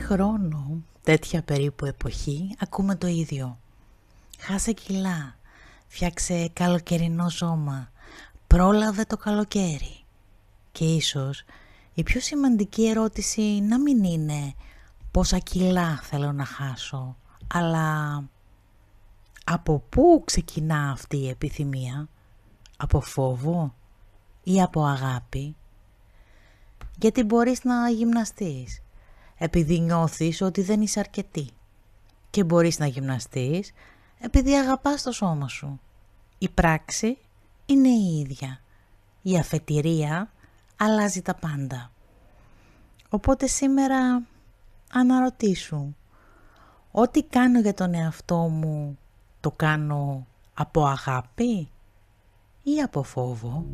χρόνο, τέτοια περίπου εποχή, ακούμε το ίδιο. Χάσε κιλά, φτιάξε καλοκαιρινό σώμα, πρόλαβε το καλοκαίρι. Και ίσως η πιο σημαντική ερώτηση να μην είναι πόσα κιλά θέλω να χάσω, αλλά από πού ξεκινά αυτή η επιθυμία, από φόβο ή από αγάπη? Γιατί μπορείς να γυμναστείς επειδή νιώθεις ότι δεν είσαι αρκετή και μπορείς να γυμναστείς επειδή αγαπάς το σώμα σου. Η πράξη είναι η ίδια. Η αφετηρία αλλάζει τα πάντα. Οπότε σήμερα αναρωτήσου, ό,τι κάνω για τον εαυτό μου το κάνω από αγάπη ή από φόβο?